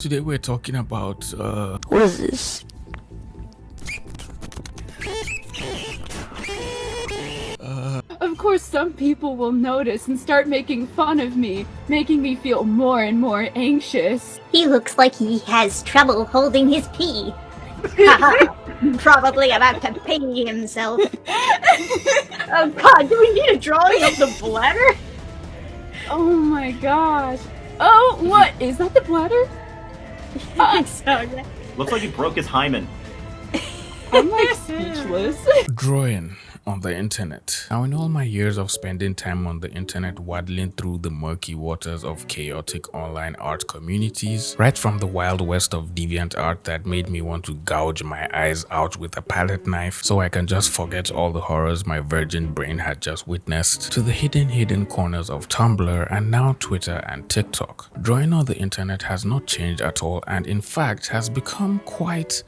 Today we're talking about What is this? Of course, some people will notice and start making fun of me, making me feel more and more anxious. He looks like he has trouble holding his pee. Haha, probably about to pee himself. Oh god, do we need a drawing of the bladder? Oh my gosh. Oh, what? Is that the bladder? I think so, yeah. Looks like he broke his hymen. I'm like speechless. drawing on the internet. Now, in all my years of spending time on the internet waddling through the murky waters of chaotic online art communities, right from the wild west of deviant art that made me want to gouge my eyes out with a palette knife so I can just forget all the horrors my virgin brain had just witnessed, to the hidden corners of Tumblr and now Twitter and TikTok. Drawing on the internet has not changed at all, and in fact has become quite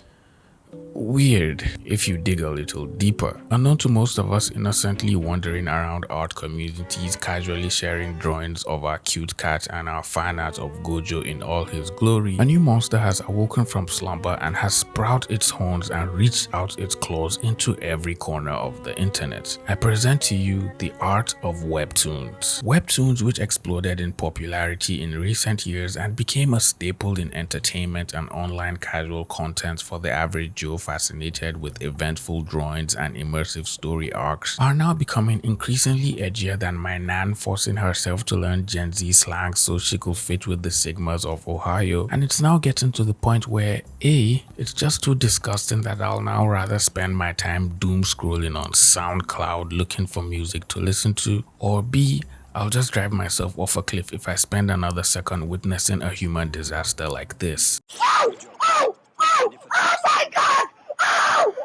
weird if you dig a little deeper. Unknown to most of us innocently wandering around art communities, casually sharing drawings of our cute cat and our fan art of Gojo in all his glory, a new monster has awoken from slumber and has sprouted its horns and reached out its claws into every corner of the internet. I present to you the art of webtoons. Webtoons, which exploded in popularity in recent years and became a staple in entertainment and online casual content for the average Joe fascinated with eventful drawings and immersive story arcs, are now becoming increasingly edgier than my nan forcing herself to learn Gen Z slang so she could fit with the Sigmas of Ohio, and it's now getting to the point where A, it's just too disgusting that I'll now rather spend my time doom scrolling on SoundCloud looking for music to listen to, or B, I'll just drive myself off a cliff if I spend another second witnessing a human disaster like this.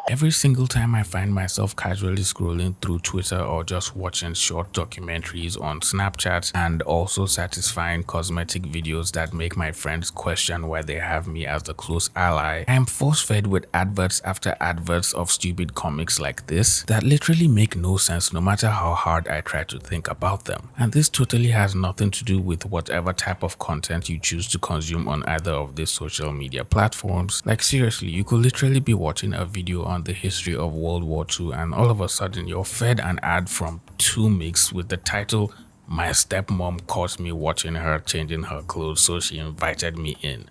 Every single time I find myself casually scrolling through Twitter or just watching short documentaries on Snapchat and also satisfying cosmetic videos that make my friends question why they have me as a close ally, I am force-fed with adverts after adverts of stupid comics like this that literally make no sense no matter how hard I try to think about them. And this totally has nothing to do with whatever type of content you choose to consume on either of these social media platforms. Like seriously, you could literally be watching a video on the history of World War II and all of a sudden you're fed an ad from 2mix with the title "My stepmom caught me watching her changing her clothes so she invited me in."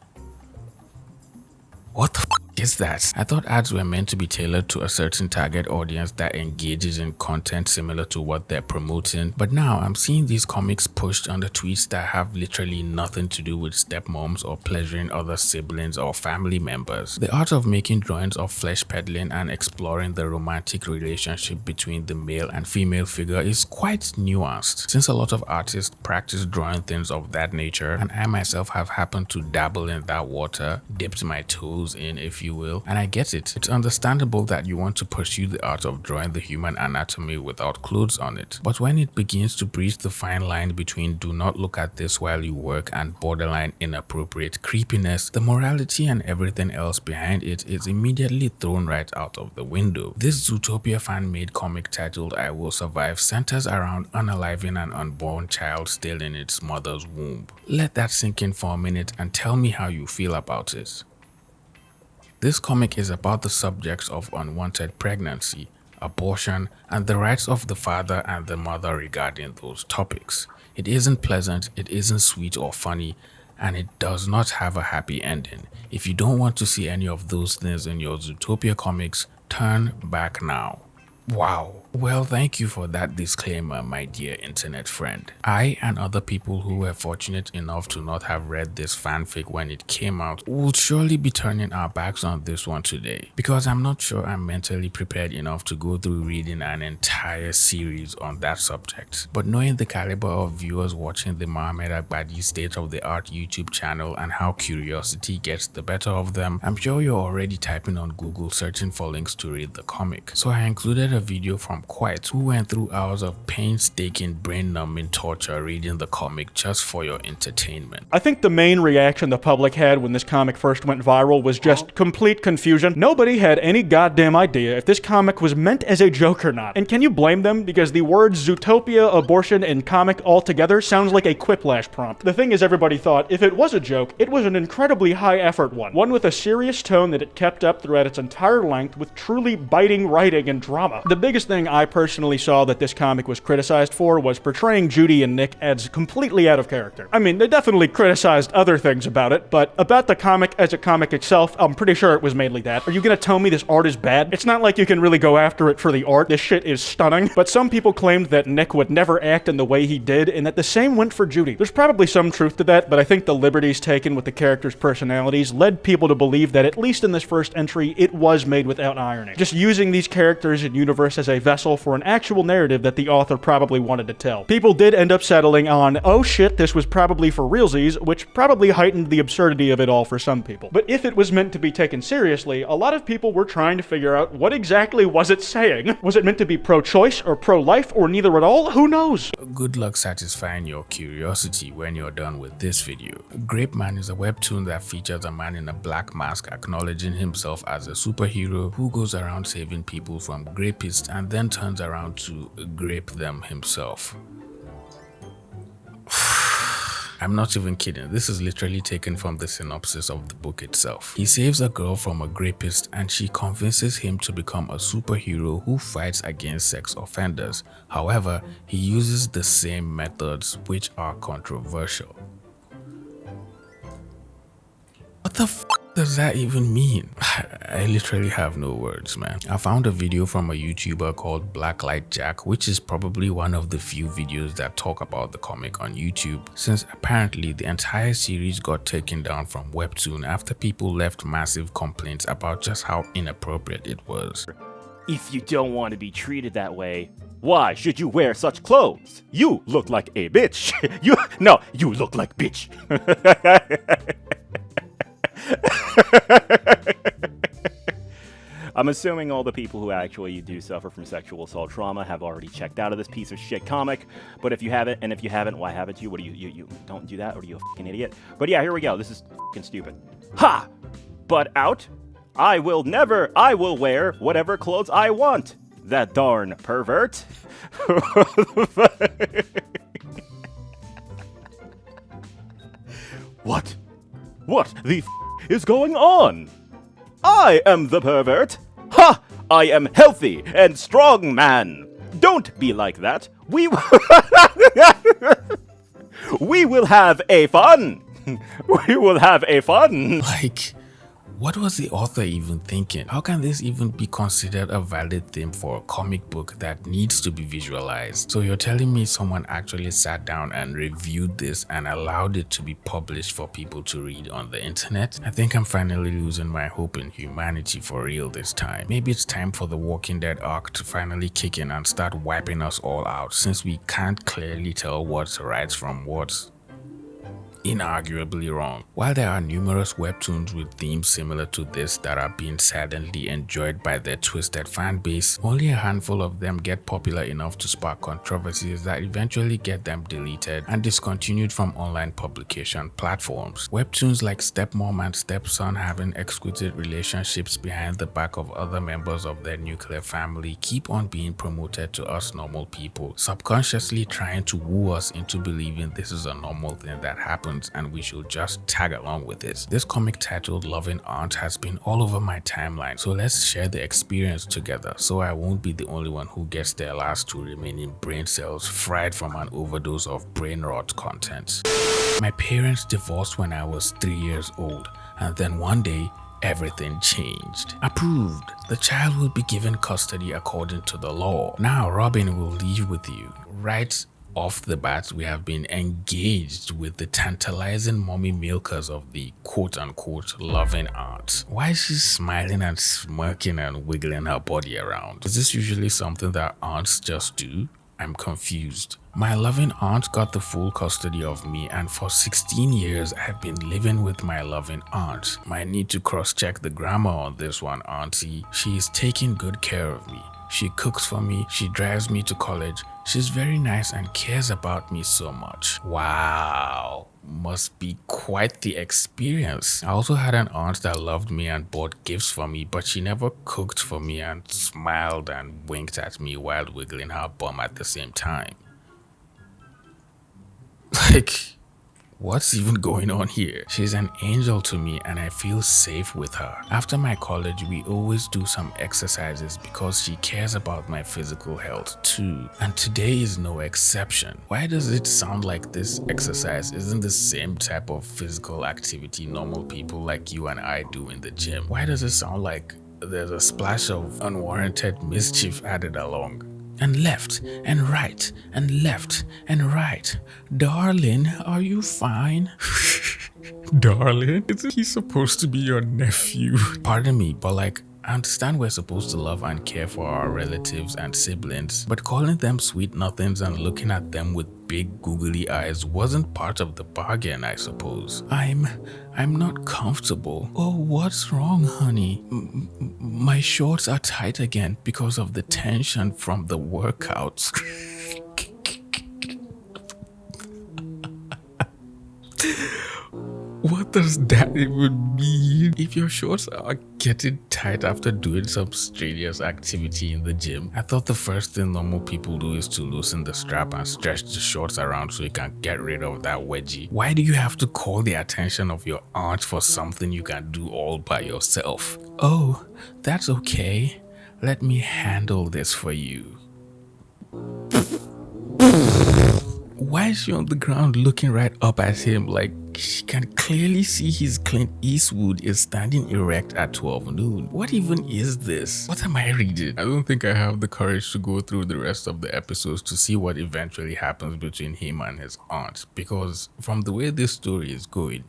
What the f is that? I thought ads were meant to be tailored to a certain target audience that engages in content similar to what they're promoting, but now I'm seeing these comics pushed under tweets that have literally nothing to do with stepmoms or pleasuring other siblings or family members. The art of making drawings of flesh peddling and exploring the romantic relationship between the male and female figure is quite nuanced, since a lot of artists practice drawing things of that nature, and I myself have happened to dabble in that water, dipped my toes in, if you will, and I get it. It's understandable that you want to pursue the art of drawing the human anatomy without clothes on it, but when it begins to breach the fine line between do not look at this while you work and borderline inappropriate creepiness, the morality and everything else behind it is immediately thrown right out of the window. This Zootopia fan-made comic titled "I Will Survive" centers around unaliving an unborn child still in its mother's womb. Let that sink in for a minute and tell me how you feel about it. This comic is about the subjects of unwanted pregnancy, abortion, and the rights of the father and the mother regarding those topics. It isn't pleasant, it isn't sweet or funny, and it does not have a happy ending. If you don't want to see any of those things in your Zootopia comics, turn back now. Wow. Well, thank you for that disclaimer, my dear internet friend. I and other people who were fortunate enough to not have read this fanfic when it came out would surely be turning our backs on this one today, because I'm not sure I'm mentally prepared enough to go through reading an entire series on that subject. But knowing the caliber of viewers watching the Mohammed Agbadi state-of-the-art YouTube channel and how curiosity gets the better of them, I'm sure you're already typing on Google searching for links to read the comic. So I included a video from quite, who went through hours of painstaking brain-numbing torture reading the comic just for your entertainment. I think the main reaction the public had when this comic first went viral was just complete confusion. Nobody had any goddamn idea if this comic was meant as a joke or not. And can you blame them? Because the words Zootopia, abortion, and comic all together sounds like a quiplash prompt. The thing is, everybody thought if it was a joke, it was an incredibly high-effort one with a serious tone that it kept up throughout its entire length with truly biting writing and drama. The biggest thing I personally saw that this comic was criticized for was portraying Judy and Nick as completely out of character. I mean, they definitely criticized other things about it, but about the comic as a comic itself, I'm pretty sure it was mainly that. Are you gonna tell me this art is bad? It's not like you can really go after it for the art. This shit is stunning. But some people claimed that Nick would never act in the way he did, and that the same went for Judy. There's probably some truth to that, but I think the liberties taken with the characters' personalities led people to believe that, at least in this first entry, it was made without irony. Just using these characters and universe as a vessel for an actual narrative that the author probably wanted to tell. People did end up settling on, oh shit, this was probably for realsies, which probably heightened the absurdity of it all for some people. But if it was meant to be taken seriously, a lot of people were trying to figure out what exactly was it saying. Was it meant to be pro-choice or pro-life or neither at all? Who knows? Good luck satisfying your curiosity when you're done with this video. Grape Man is a webtoon that features a man in a black mask acknowledging himself as a superhero who goes around saving people from grapists and then turns around to grape them himself. I'm not even kidding, this is literally taken from the synopsis of the book itself. He saves a girl from a rapist and she convinces him to become a superhero who fights against sex offenders. However, he uses the same methods which are controversial. What the f does that even mean? I literally have no words, man. I found a video from a YouTuber called blacklightjack, which is probably one of the few videos that talk about the comic on YouTube, since apparently the entire series got taken down from Webtoon after people left massive complaints about just how inappropriate it was. If you don't want to be treated that way, why should you wear such clothes? You look like a bitch. You look like bitch. I'm assuming all the people who actually do suffer from sexual assault trauma have already checked out of this piece of shit comic. But if you haven't, and if you haven't, why haven't you? What do you don't do that, or are you a fucking idiot? But yeah, here we go. This is fucking stupid. Ha! But out? I will wear whatever clothes I want. That darn pervert. What? What the f is going on? I am the pervert. Ha! I am healthy and strong man. Don't be like that. We will have a fun. We will have a fun. Like, what was the author even thinking? How can this even be considered a valid theme for a comic book that needs to be visualized? So you're telling me someone actually sat down and reviewed this and allowed it to be published for people to read on the internet? I think I'm finally losing my hope in humanity for real this time. Maybe it's time for the Walking Dead arc to finally kick in and start wiping us all out, since we can't clearly tell what's right from what's inarguably wrong. While there are numerous webtoons with themes similar to this that are being silently enjoyed by their twisted fan base, only a handful of them get popular enough to spark controversies that eventually get them deleted and discontinued from online publication platforms. Webtoons like Stepmom and Stepson having exquisite relationships behind the back of other members of their nuclear family keep on being promoted to us normal people, subconsciously trying to woo us into believing this is a normal thing that happens and we should just tag along with it. This comic titled Loving Aunt has been all over my timeline, so let's share the experience together so I won't be the only one who gets their last two remaining brain cells fried from an overdose of brain rot content. My parents divorced when I was 3 years old, and then one day everything changed. Approved. The child will be given custody according to the law. Now Robin will live with you. Right off the bat, we have been engaged with the tantalizing mommy milkers of the quote-unquote loving aunt. Why is she smiling and smirking and wiggling her body around? Is this usually something that aunts just do? I'm confused. My loving aunt got the full custody of me, and for 16 years I've been living with my loving aunt. Might need to cross-check the grammar on this one, auntie. She is taking good care of me. She cooks for me, she drives me to college. She's very nice and cares about me so much. Wow. Must be quite the experience. I also had an aunt that loved me and bought gifts for me, but she never cooked for me and smiled and winked at me while wiggling her bum at the same time. Like, what's even going on here? She's an angel to me and I feel safe with her. After my college, we always do some exercises because she cares about my physical health too. And today is no exception. Why does it sound like this exercise isn't the same type of physical activity normal people like you and I do in the gym? Why does it sound like there's a splash of unwarranted mischief added along? And left and right and left and right. Darling, are you fine? Darling? Isn't he supposed to be your nephew? Pardon me, but like, I understand we're supposed to love and care for our relatives and siblings, but calling them sweet nothings and looking at them with big googly eyes wasn't part of the bargain, I suppose. I'm not comfortable. Oh, what's wrong, honey? My shorts are tight again because of the tension from the workouts. What does that even mean? If your shorts are getting tight after doing some strenuous activity in the gym, I thought the first thing normal people do is to loosen the strap and stretch the shorts around so you can get rid of that wedgie. Why do you have to call the attention of your aunt for something you can do all by yourself? Oh, that's okay. Let me handle this for you. Why is she on the ground looking right up at him like she can clearly see his Clint Eastwood is standing erect at 12 noon? What even is this? What am I reading? I don't think I have the courage to go through the rest of the episodes to see what eventually happens between him and his aunt, because from the way this story is going,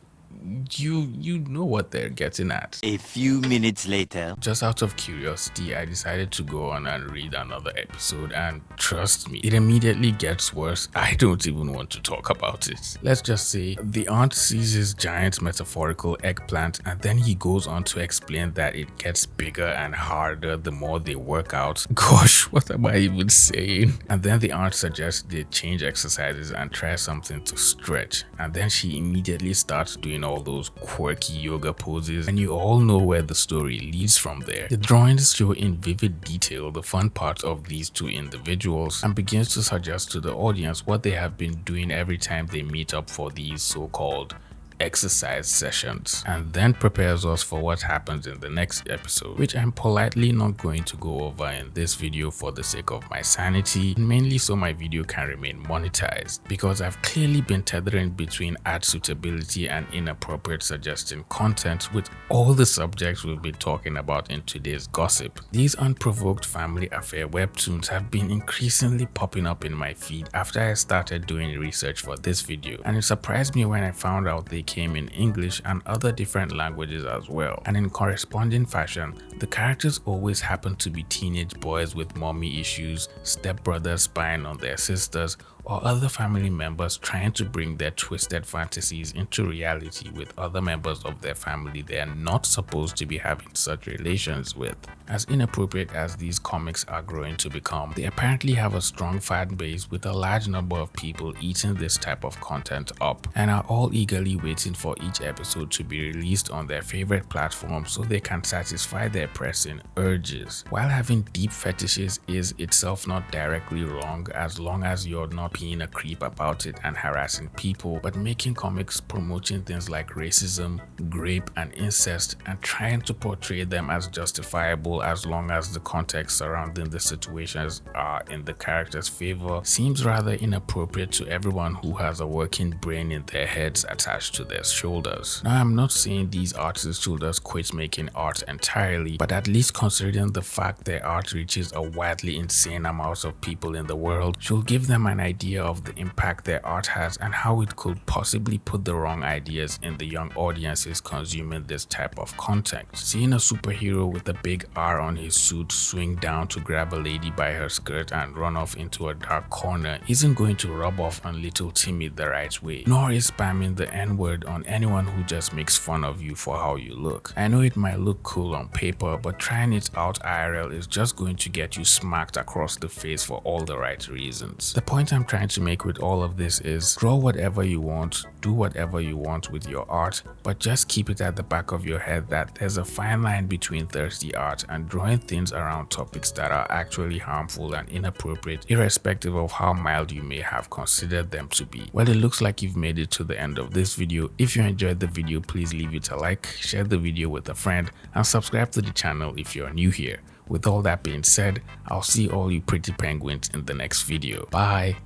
you know what they're getting at. A few minutes later. Just out of curiosity, I decided to go on and read another episode, and trust me, it immediately gets worse. I don't even want to talk about it. Let's just say the aunt sees his giant metaphorical eggplant, and then he goes on to explain that it gets bigger and harder the more they work out. Gosh, what am I even saying? And then the aunt suggests they change exercises and try something to stretch, and then she immediately starts doing all those quirky yoga poses, and you all know where the story leads from there. The drawings show in vivid detail the fun parts of these two individuals and begins to suggest to the audience what they have been doing every time they meet up for these so-called exercise sessions, and then prepares us for what happens in the next episode, which I'm politely not going to go over in this video for the sake of my sanity, and mainly so my video can remain monetized, because I've clearly been tethering between ad suitability and inappropriate suggesting content with all the subjects we've been talking about in today's gossip. These unprovoked family affair webtoons have been increasingly popping up in my feed after I started doing research for this video, and it surprised me when I found out they came in English and other different languages as well. And in corresponding fashion, the characters always happen to be teenage boys with mommy issues, stepbrothers spying on their sisters, or other family members trying to bring their twisted fantasies into reality with other members of their family they are not supposed to be having such relations with. As inappropriate as these comics are growing to become, they apparently have a strong fan base with a large number of people eating this type of content up and are all eagerly waiting for each episode to be released on their favorite platform so they can satisfy their pressing urges. While having deep fetishes is itself not directly wrong as long as you're not being a creep about it and harassing people, but making comics promoting things like racism, rape, and incest and trying to portray them as justifiable as long as the context surrounding the situations are in the character's favor seems rather inappropriate to everyone who has a working brain in their heads attached to their shoulders. Now, I'm not saying these artists should just quit making art entirely, but at least considering the fact their art reaches a wildly insane amount of people in the world should give them an idea idea of the impact their art has and how it could possibly put the wrong ideas in the young audiences consuming this type of content. Seeing a superhero with a big R on his suit swing down to grab a lady by her skirt and run off into a dark corner isn't going to rub off on little Timmy the right way, nor is spamming the N-word on anyone who just makes fun of you for how you look. I know it might look cool on paper, but trying it out IRL is just going to get you smacked across the face for all the right reasons. The point I'm trying to make with all of this is draw whatever you want, do whatever you want with your art, but just keep it at the back of your head that there's a fine line between thirsty art and drawing things around topics that are actually harmful and inappropriate, irrespective of how mild you may have considered them to be. Well, it looks like you've made it to the end of this video. If you enjoyed the video, please leave it a like, share the video with a friend, and subscribe to the channel if you're new here. With all that being said, I'll see all you pretty penguins in the next video. Bye!